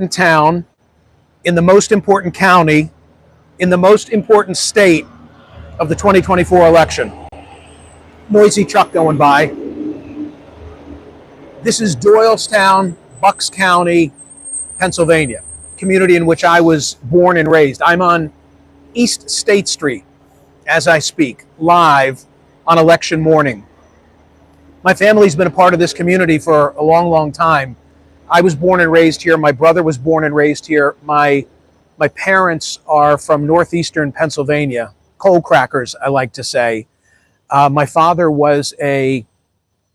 town, in the most important county, in the most important state of the 2024 election. Noisy truck going by. This is Doylestown, Bucks County, Pennsylvania, community in which I was born and raised. I'm on East State Street as I speak, live on election morning. My family's been a part of this community for a long, long time. I was born and raised here. My brother was born and raised here. My parents are from northeastern Pennsylvania, coal crackers, I like to say. My father was a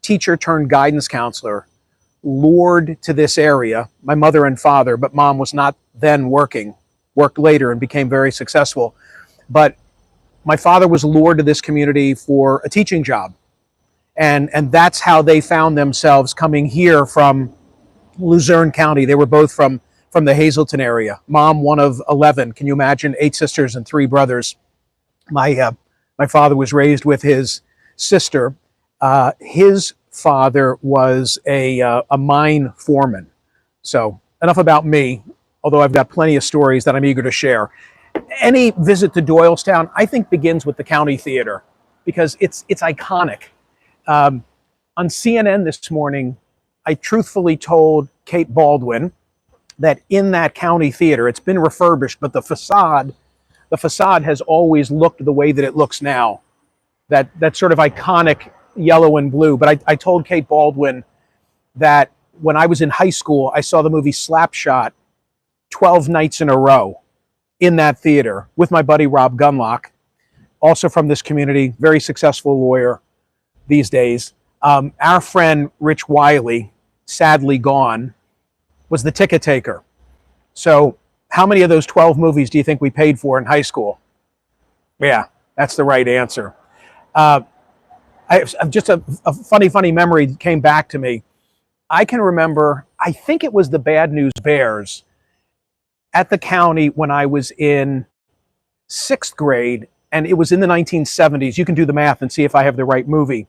teacher turned guidance counselor, lured to this area, my mother and father, but mom was not then working, worked later and became very successful. But my father was lured to this community for a teaching job. And that's how they found themselves coming here from Luzerne County. They were both from the Hazleton area. Mom, one of 11. Can you imagine? 8 sisters and 3 brothers. My father was raised with his sister. His father was a mine foreman. So enough about me, although I've got plenty of stories that I'm eager to share. Any visit to Doylestown, I think, begins with the County Theater because it's iconic. On CNN this morning, I truthfully told Kate Baldwin that in that County Theater, it's been refurbished, but the facade has always looked the way that it looks now. That sort of iconic yellow and blue. But I told Kate Baldwin that when I was in high school, I saw the movie Slapshot 12 nights in a row in that theater with my buddy Rob Gunlock, also from this community, very successful lawyer these days. Our friend Rich Wiley, sadly gone, was the ticket taker. So how many of those 12 movies do you think we paid for in high school? Yeah, that's the right answer. Just a funny memory came back to me. I can remember, I think it was the Bad News Bears at the county when I was in 6th grade, and it was in the 1970s. You can do the math and see if I have the right movie.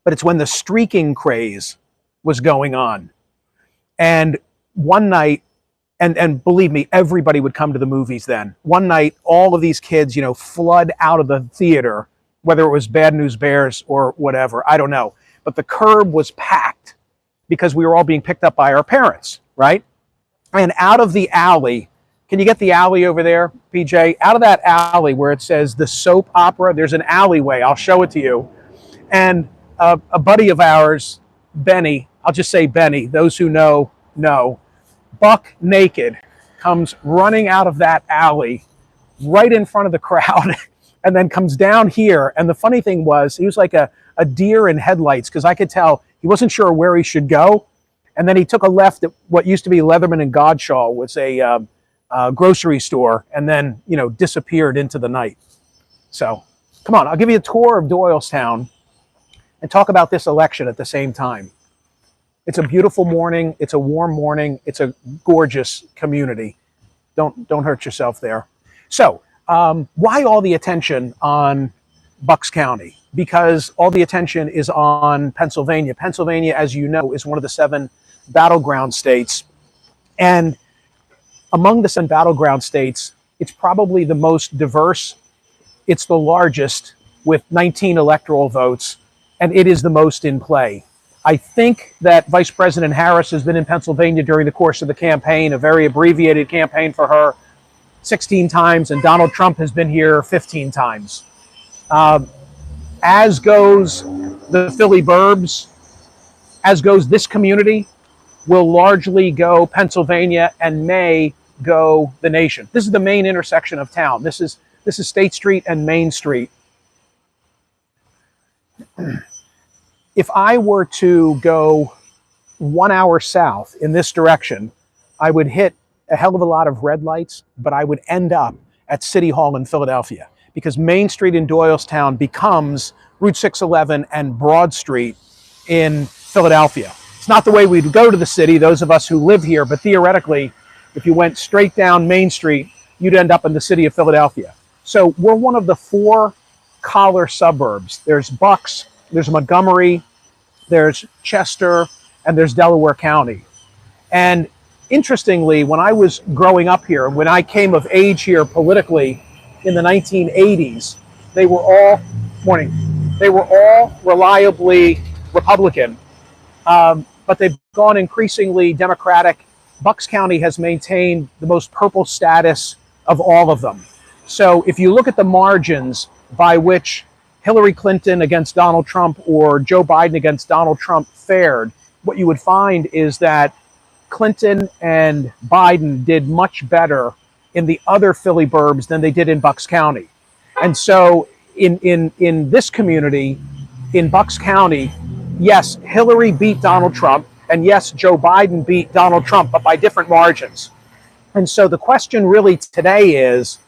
But it's when the streaking craze was going on. And one night, and believe me, everybody would come to the movies then. One night, all of these kids, flood out of the theater, whether it was Bad News Bears or whatever, I don't know. But the curb was packed because we were all being picked up by our parents, right? And out of the alley, can you get the alley over there, PJ? Out of that alley where it says the soap opera, there's an alleyway. I'll show it to you. And a buddy of ours, Benny, I'll just say Benny, those who know, buck naked, comes running out of that alley right in front of the crowd and then comes down here. And the funny thing was, he was like a deer in headlights because I could tell he wasn't sure where he should go. And then he took a left at what used to be Leatherman and Godshaw, was a grocery store, and then, disappeared into the night. So come on, I'll give you a tour of Doylestown and talk about this election at the same time. It's a beautiful morning. It's a warm morning. It's a gorgeous community. Don't hurt yourself there. So why all the attention on Bucks County? Because all the attention is on Pennsylvania. Pennsylvania, as you know, is one of the 7 battleground states. And among the 7 battleground states, it's probably the most diverse. It's the largest with 19 electoral votes, and it is the most in play. I think that Vice President Harris has been in Pennsylvania during the course of the campaign, a very abbreviated campaign for her, 16 times, and Donald Trump has been here 15 times. As goes the Philly Burbs, as goes this community, will largely go Pennsylvania and may go the nation. This is the main intersection of town. This is State Street and Main Street. If I were to go 1 hour south in this direction, I would hit a hell of a lot of red lights, but I would end up at City Hall in Philadelphia because Main Street in Doylestown becomes Route 611 and Broad Street in Philadelphia. It's not the way we'd go to the city, those of us who live here, but theoretically, if you went straight down Main Street, you'd end up in the city of Philadelphia. So we're one of the 4 collar suburbs. There's Bucks, there's Montgomery, there's Chester, and there's Delaware County. And interestingly, when I was growing up here, when I came of age here politically in the 1980s, they were all, morning, they were all reliably Republican, but they've gone increasingly Democratic. Bucks County has maintained the most purple status of all of them. So if you look at the margins by which Hillary Clinton against Donald Trump or Joe Biden against Donald Trump fared, what you would find is that Clinton and Biden did much better in the other Philly burbs than they did in Bucks County. And so in this community, in Bucks County, yes, Hillary beat Donald Trump, and yes, Joe Biden beat Donald Trump, but by different margins. And so the question really today is,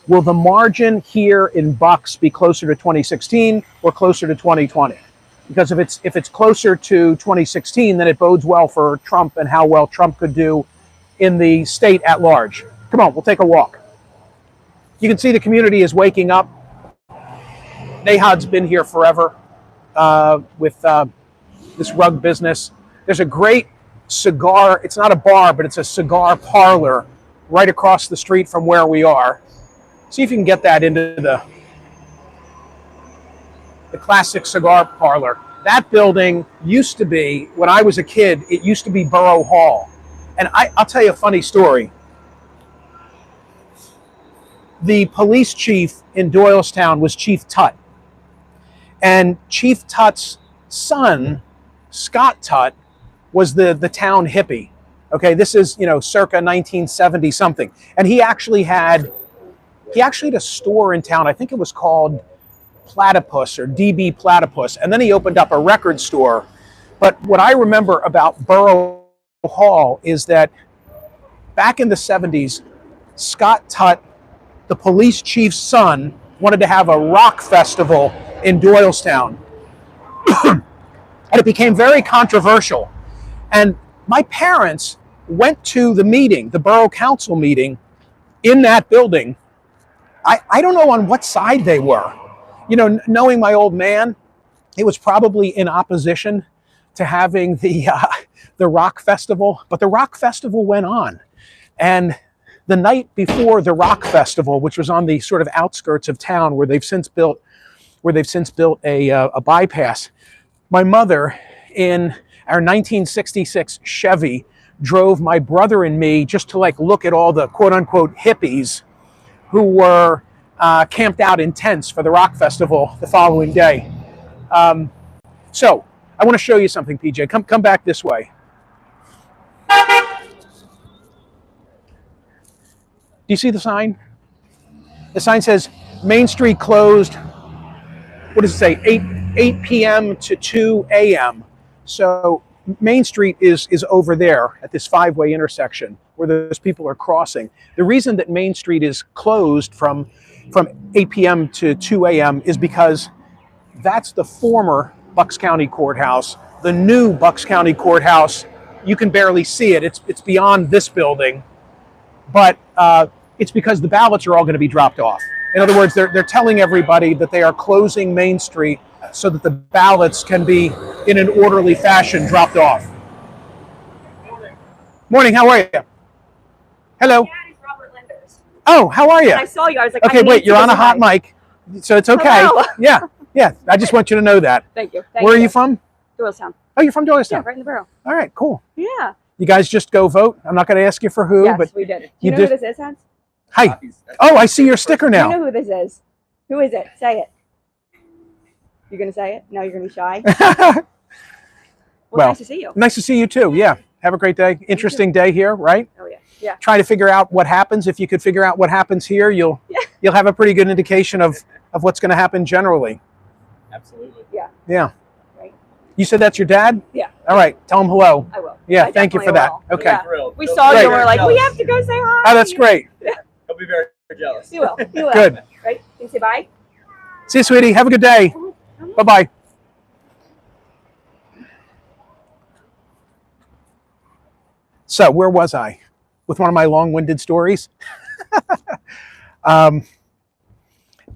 will the margin here in Bucks be closer to 2016 or closer to 2020? Because if it's closer to 2016, then it bodes well for Trump and how well Trump could do in the state at large. Come on, we'll take a walk. You can see the community is waking up. Nahad's been here forever with this rug business. There's a great cigar, it's not a bar, but it's a cigar parlor right across the street from where we are. See if you can get that into the classic cigar parlor. That building used to be, when I was a kid, it used to be Borough Hall. And I'll tell you a funny story. The police chief in Doylestown was Chief Tutt. And Chief Tutt's son, Scott Tutt, was the town hippie. Okay, this is, circa 1970 something. And he actually had a store in town. I think it was called Platypus or DB Platypus. And then he opened up a record store. But what I remember about Borough Hall is that back in the 70s, Scott Tutt, the police chief's son, wanted to have a rock festival in Doylestown. And it became very controversial. And my parents went to the meeting, the borough council meeting, in that building. I don't know on what side they were. Knowing my old man, it was probably in opposition to having the rock festival, but the rock festival went on. And the night before the rock festival, which was on the sort of outskirts of town where they've since built a bypass, my mother in our 1966 Chevy drove my brother and me just to look at all the quote unquote hippies who were camped out in tents for the rock festival the following day. So I want to show you something, PJ. Come back this way. Do you see the sign? The sign says Main Street closed. What does it say? 8 p.m. to 2 a.m. So Main Street is over there at this five-way intersection where those people are crossing. The reason that Main Street is closed from 8 p.m. to 2 a.m. is because that's the former Bucks County Courthouse. The new Bucks County Courthouse, you can barely see it. It's beyond this building, but it's because the ballots are all going to be dropped off. In other words, they're telling everybody that they are closing Main Street so that the ballots can be, in an orderly fashion, dropped off. Morning, how are you? Hello. Yeah, it's Robert Lenders. Oh, how are you? When I saw you, I was like, okay, wait, you're on a hot mic, so it's okay. Hello. Yeah, I just want you to know that. Thank you. Where are you from? Doylestown. Oh, you're from Doylestown? Yeah, right in the borough. All right, cool. Yeah. You guys just go vote? I'm not going to ask you for who, Yes, but we did. Do you know who this is, Hans? Hi. Oh, I see your sticker now. You know who this is. Who is it? Say it. You're going to say it? No, you're going to be shy? Well, nice to see you. Nice to see you too, yeah. Have a great day. Interesting day here, right? Oh, yeah. Yeah. Trying to figure out what happens. If you could figure out what happens here, you'll have a pretty good indication of what's going to happen generally. Absolutely. Yeah. Yeah. Right. You said that's your dad? Yeah. All right. Tell him hello. I will. Yeah, thank you for that. Will. Okay. Yeah. We saw you and we're like, we have to go say hi. Oh, that's great. He'll be very jealous. You will. You will. Good. Right? Can you say bye? See you, sweetie. Have a good day. Bye-bye. So where was I? With one of my long-winded stories?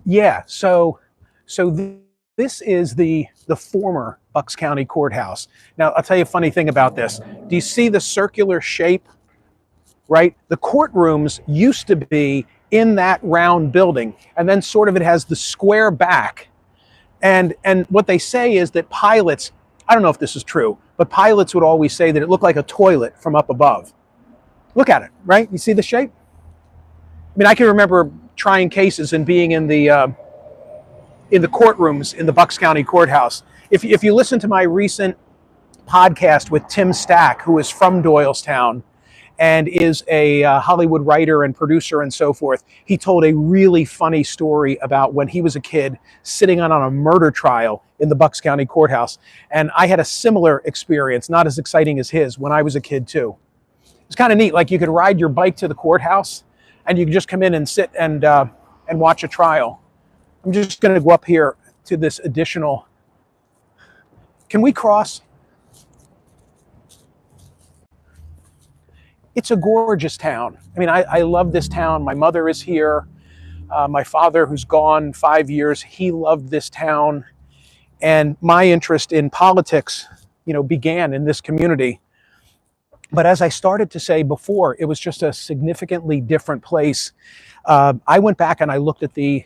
Yeah, so this is the former Bucks County Courthouse. Now, I'll tell you a funny thing about this. Do you see the circular shape right? The courtrooms used to be in that round building, and then sort of it has the square back. And what they say is that pilots, I don't know if this is true, but pilots would always say that it looked like a toilet from up above. Look at it, right? You see the shape? I mean, I can remember trying cases and being in the courtrooms in the Bucks County Courthouse. If you listen to my recent podcast with Tim Stack, who is from Doylestown and is a Hollywood writer and producer and so forth, he told a really funny story about when he was a kid sitting on a murder trial in the Bucks County Courthouse. And I had a similar experience, not as exciting as his, when I was a kid too. It's kind of neat. Like you could ride your bike to the courthouse and you could just come in and sit and watch a trial. I'm just going to go up here to this additional. Can we cross? It's a gorgeous town. I mean, I love this town. My mother is here. My father, who's gone 5 years, he loved this town. And my interest in politics, began in this community. But as I started to say before, it was just a significantly different place. I went back and I looked at the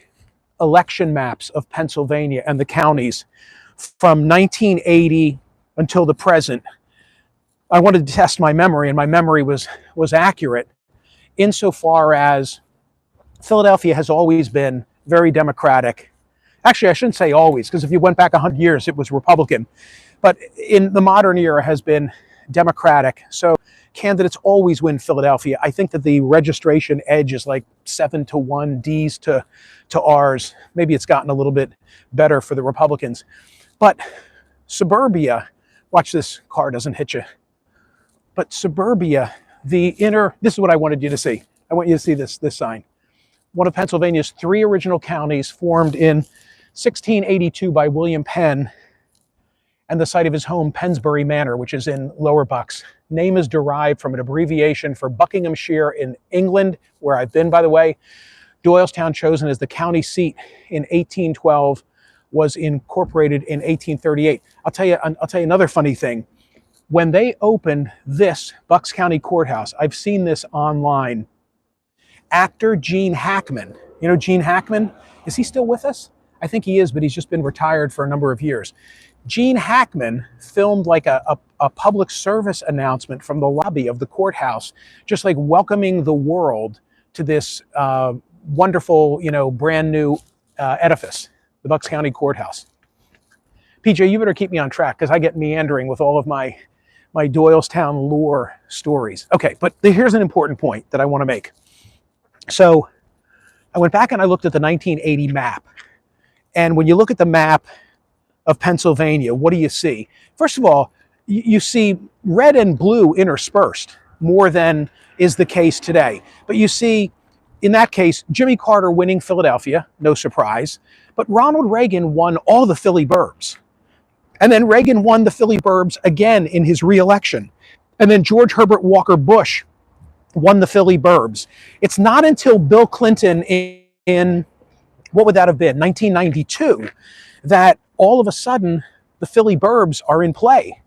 election maps of Pennsylvania and the counties from 1980 until the present. I wanted to test my memory, and my memory was accurate insofar as Philadelphia has always been very Democratic. Actually, I shouldn't say always, because if you went back 100 years, it was Republican. But in the modern era has been Democratic. So candidates always win Philadelphia. I think that the registration edge is like 7-1 D's to R's. Maybe it's gotten a little bit better for the Republicans. But suburbia, watch this car doesn't hit you. But suburbia, this is what I wanted you to see. I want you to see this sign. One of Pennsylvania's 3 original counties, formed in 1682 by William Penn, and the site of his home, Pennsbury Manor, which is in Lower Bucks. Name is derived from an abbreviation for Buckinghamshire in England, where I've been, by the way. Doylestown, chosen as the county seat in 1812, was incorporated in 1838. I'll tell you another funny thing. When they opened this Bucks County Courthouse, I've seen this online. Actor Gene Hackman, Gene Hackman? Is he still with us? I think he is, but he's just been retired for a number of years. Gene Hackman filmed like a public service announcement from the lobby of the courthouse, just like welcoming the world to this wonderful, brand new edifice, the Bucks County Courthouse. PJ, you better keep me on track because I get meandering with all of my Doylestown lore stories. Okay, but here's an important point that I want to make. So I went back and I looked at the 1980 map. And when you look at the map of Pennsylvania, what do you see? First of all, you see red and blue interspersed more than is the case today. But you see, in that case, Jimmy Carter winning Philadelphia, no surprise. But Ronald Reagan won all the Philly burbs. And then Reagan won the Philly burbs again in his reelection. And then George Herbert Walker Bush won the Philly burbs. It's not until Bill Clinton in what would that have been, 1992, that all of a sudden the Philly burbs are in play.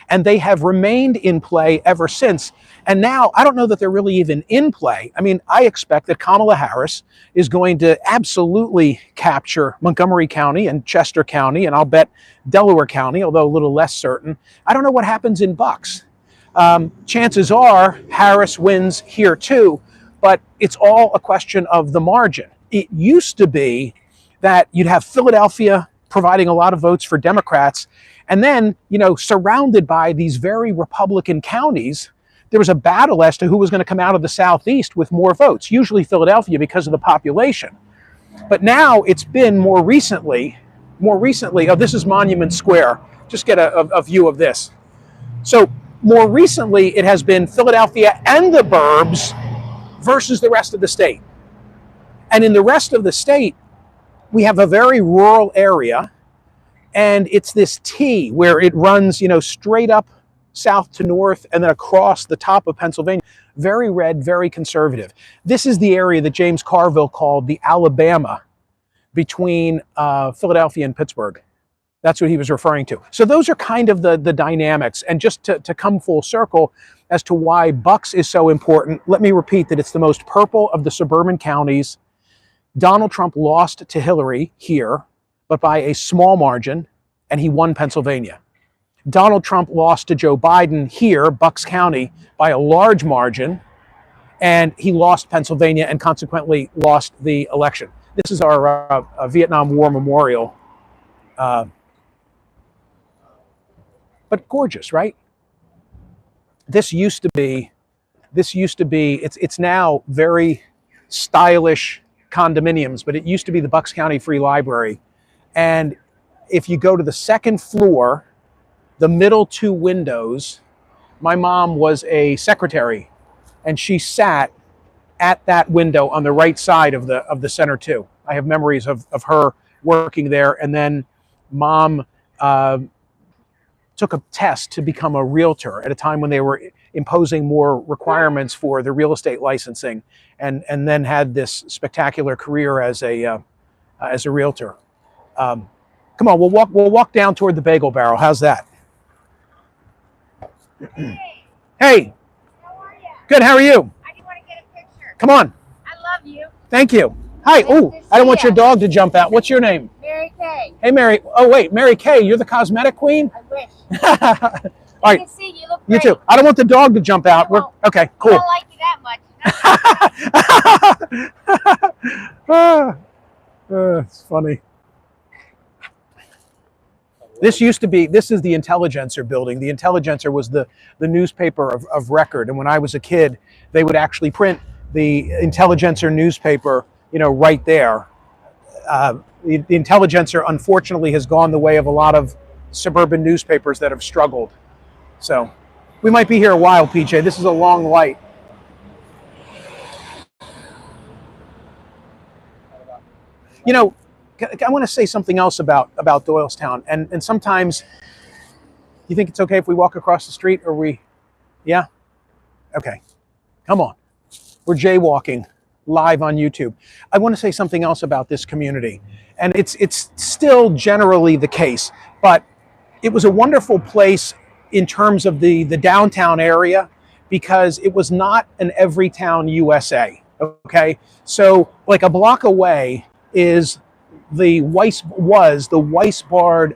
And they have remained in play ever since. And now, I don't know that they're really even in play. I mean, I expect that Kamala Harris is going to absolutely capture Montgomery County and Chester County, and I'll bet Delaware County, although a little less certain. I don't know what happens in Bucks. Chances are Harris wins here too, but it's all a question of the margin. It used to be that you'd have Philadelphia providing a lot of votes for Democrats, and then, surrounded by these very Republican counties, there was a battle as to who was going to come out of the Southeast with more votes, usually Philadelphia because of the population. But now it's been more recently, this is Monument Square. Just get a view of this. So more recently, it has been Philadelphia and the burbs versus the rest of the state. And in the rest of the state, we have a very rural area, and it's this T where it runs, straight up south to north and then across the top of Pennsylvania. Very red, very conservative. This is the area that James Carville called the Alabama between Philadelphia and Pittsburgh. That's what he was referring to. So those are kind of the dynamics. And just to come full circle as to why Bucks is so important, let me repeat that it's the most purple of the suburban counties. Donald Trump lost to Hillary here, but by a small margin, and he won Pennsylvania. Donald Trump lost to Joe Biden here, Bucks County, by a large margin, and he lost Pennsylvania and consequently lost the election. This is our Vietnam War memorial. But gorgeous, right? This used to be, it's now very stylish condominiums, but it used to be the Bucks County Free Library. And if you go to the second floor, the middle two windows, my mom was a secretary, and she sat at that window on the right side of the center two. I have memories of her working there, and then Mom took a test to become a realtor at a time when they were imposing more requirements for the real estate licensing, and then had this spectacular career as a realtor. Come on, we'll walk down toward the Bagel Barrel. How's that? Hey. How are you? Good. How are you? I just want to get a picture. Come on. I love you. Thank you. Hi. Oh, I don't want your dog to jump out. What's your name? Mary Kay. Hey, Mary. Oh, wait, Mary Kay. You're the cosmetic queen. I wish. All right. You can see you look You great. too. I don't want the dog to jump out. I won't. Okay. I Cool. don't like you that much. It's funny. This is the Intelligencer building. The Intelligencer was the newspaper of record. And when I was a kid, they would actually print the Intelligencer newspaper, right there. The Intelligencer, unfortunately, has gone the way of a lot of suburban newspapers that have struggled. So we might be here a while, PJ. This is a long light. I want to say something else about Doylestown, and sometimes you think it's okay if we walk across the street, or yeah? Okay, come on. We're jaywalking live on YouTube. I want to say something else about this community, and it's still generally the case, but it was a wonderful place in terms of the downtown area, because it was not an every town USA, okay? So like a block away is the Weisbard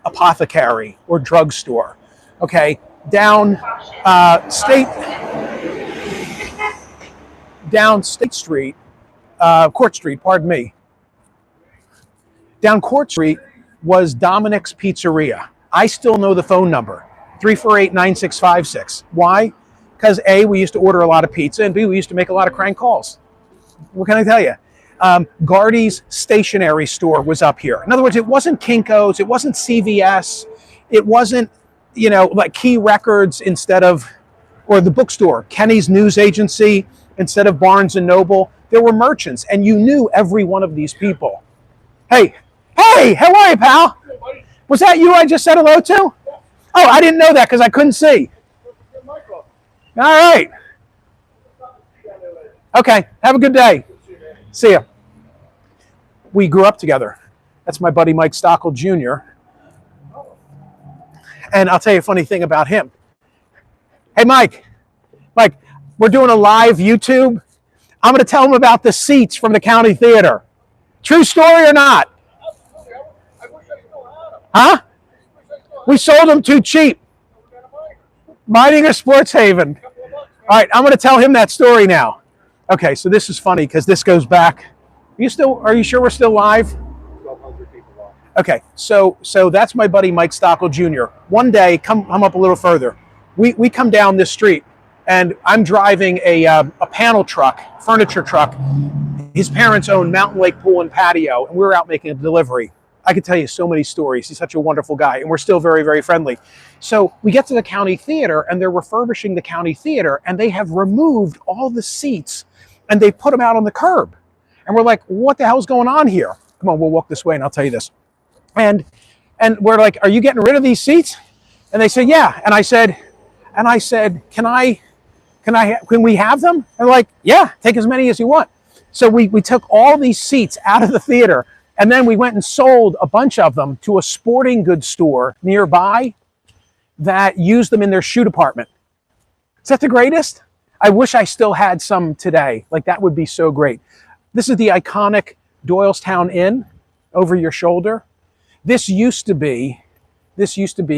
Apothecary or drugstore. Okay, down State Street, Court Street. Pardon me. Down Court Street was Dominic's Pizzeria. I still know the phone number, 348-9656. Why? Because A, we used to order a lot of pizza, and B, we used to make a lot of crank calls. What can I tell you? Gardy's stationery store was up here. In other words, it wasn't Kinko's, it wasn't CVS, it wasn't, like Key Records or the bookstore, Kenny's News Agency instead of Barnes and Noble. There were merchants, and you knew every one of these people. Hey, how are you, pal? Was that you I just said hello to? Oh, I didn't know that because I couldn't see. All right. Okay, have a good day. See ya. We grew up together. That's my buddy Mike Stockel Jr. And I'll tell you a funny thing about him. Hey, Mike, we're doing a live YouTube. I'm going to tell him about the seats from the County Theater. True story or not? I wish I still had them. Huh? We sold them too cheap. Mining a sports haven. All right, I'm going to tell him that story now. Okay, so this is funny because this goes back. Are you sure we're still live? 1,200 people off. Okay, so that's my buddy Mike Stockel Jr. One day, come up a little further. We come down this street, and I'm driving a panel truck, furniture truck. His parents own Mountain Lake Pool and Patio, and we were out making a delivery. I could tell you so many stories. He's such a wonderful guy, and we're still very, very friendly. So we get to the County Theater, and they're refurbishing the County Theater, and they have removed all the seats, and they put them out on the curb. And we're like, what the hell's going on here? Come on, we'll walk this way and I'll tell you this. And we're like, are you getting rid of these seats? And they said, yeah. And I said, can we have them? And they're like, yeah, take as many as you want. So we took all these seats out of the theater And then we went and sold a bunch of them to a sporting goods store nearby that used them in their shoe department. Is that the greatest? I wish I still had some today. Like, that would be so great. This is the iconic Doylestown Inn over your shoulder. This used to be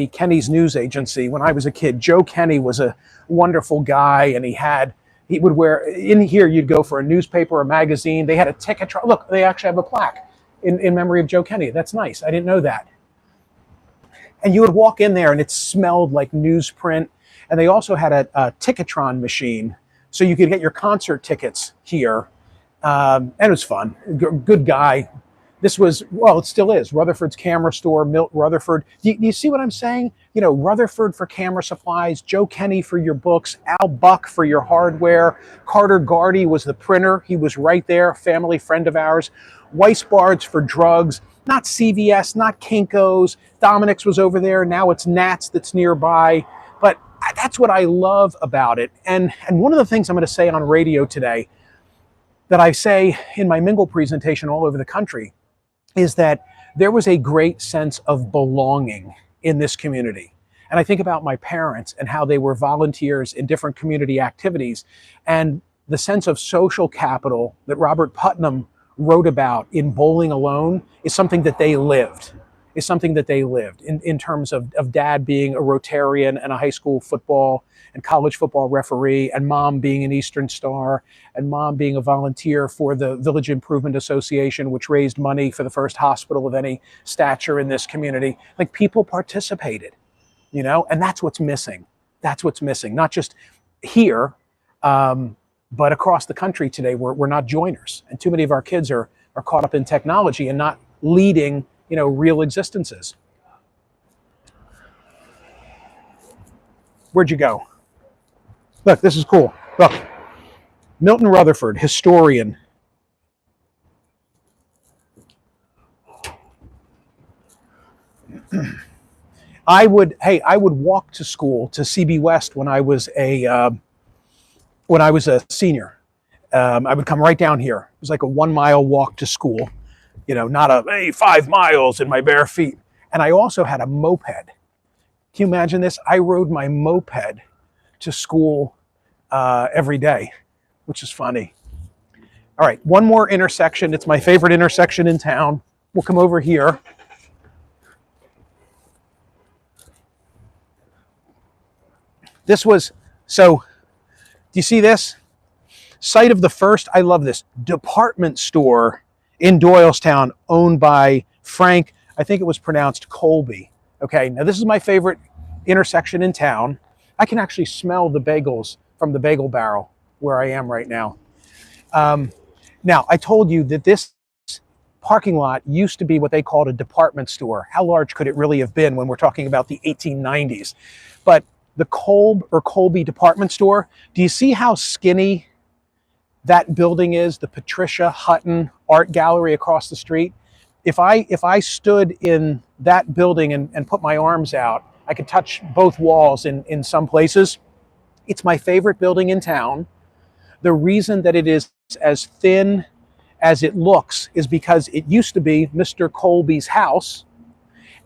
Kenny's news agency when I was a kid. Joe Kenny was a wonderful guy, and he would wear, in here you'd go for a newspaper or magazine. They had a ticket. Look, they actually have a plaque in memory of Joe Kenny. That's nice. I didn't know that. And you would walk in there and it smelled like newsprint. And they also had a Ticketron machine, so you could get your concert tickets here. And it was fun. Good guy. This was, well, it still is, Rutherford's Camera Store, Milt Rutherford. Do you see what I'm saying? You know, Rutherford for camera supplies, Joe Kenny for your books, Al Buck for your hardware, Carter Gardy was the printer. He was right there, family friend of ours. Weisbard's for drugs, not CVS, not Kinko's. Dominic's was over there. Now it's Nat's that's nearby. But that's what I love about it. And one of the things I'm going to say on radio today that I say in my Mingle presentation all over the country is that there was a great sense of belonging in this community. And I think about my parents and how they were volunteers in different community activities, and the sense of social capital that Robert Putnam wrote about in Bowling Alone is something that they lived. In terms of dad being a Rotarian and a high school football and college football referee, and mom being an Eastern Star, and mom being a volunteer for the Village Improvement Association, which raised money for the first hospital of any stature in this community. Like, people participated, you know, and that's what's missing. That's what's missing, not just here, but across the country today. We're not joiners, and too many of our kids are caught up in technology and not leading, you know, real existences. Where'd you go? Look, this is cool. Look, Milton Rutherford, historian. I would walk to school, to CB West, when I was a senior. I would come right down here. It was like a 1 mile walk to school. You know, not 5 miles in my bare feet. And I also had a moped. Can you imagine this? I rode my moped to school every day, which is funny. All right, one more intersection. It's my favorite intersection in town. We'll come over here. This was, so, do you see this? Site of the first, I love this, department store in Doylestown, owned by Frank, I think it was pronounced Colby. Okay, now this is my favorite intersection in town. I can actually smell the bagels from the bagel barrel where I am right now. Now, I told you that this parking lot used to be what they called a department store. How large could it really have been when we're talking about the 1890s? But the Kolb or Colby department store, do you see how skinny that building is? The Patricia Hutton Art Gallery across the street. If I stood in that building and put my arms out, I could touch both walls in some places. It's my favorite building in town. The reason that it is as thin as it looks is because it used to be Mr. Colby's house,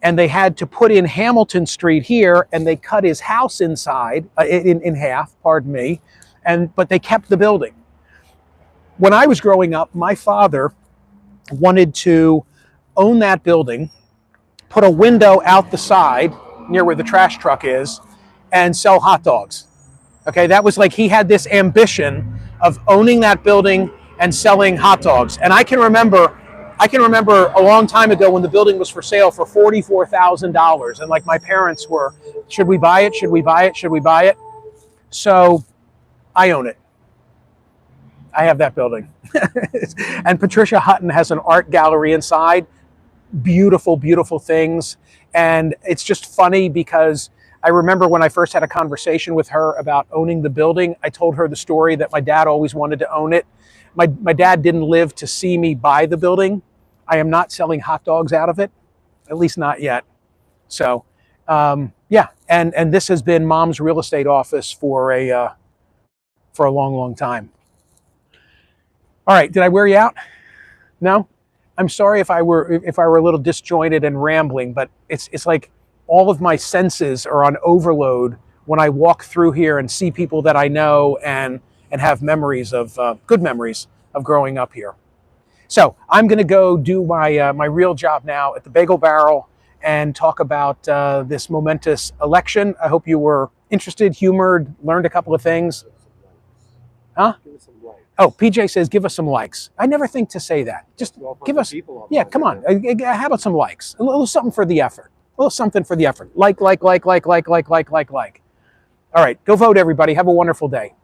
and they had to put in Hamilton Street here, and they cut his house inside in half, pardon me, but they kept the building. When I was growing up, my father wanted to own that building, put a window out the side near where the trash truck is, and sell hot dogs. Okay, that was like, he had this ambition of owning that building and selling hot dogs. And I can remember a long time ago when the building was for sale for $44,000, and like, my parents were, should we buy it? Should we buy it? Should we buy it? So I own it. I have that building. And Patricia Hutton has an art gallery inside. Beautiful, beautiful things. And it's just funny because I remember when I first had a conversation with her about owning the building, I told her the story that my dad always wanted to own it. My dad didn't live to see me buy the building. I am not selling hot dogs out of it, at least not yet. So, yeah, and this has been Mom's real estate office for a long, long time. All right, did I wear you out? No? I'm sorry if I were a little disjointed and rambling, but it's like all of my senses are on overload when I walk through here and see people that I know and have memories of good memories of growing up here. So I'm going to go do my real job now at the Bagel Barrel and talk about this momentous election. I hope you were interested, humored, learned a couple of things. Huh? Give us some light. Oh, PJ says, give us some likes. I never think to say that. Just give us, yeah, come on. How about some likes? A little something for the effort. A little something for the effort. Like. All right, go vote, everybody. Have a wonderful day.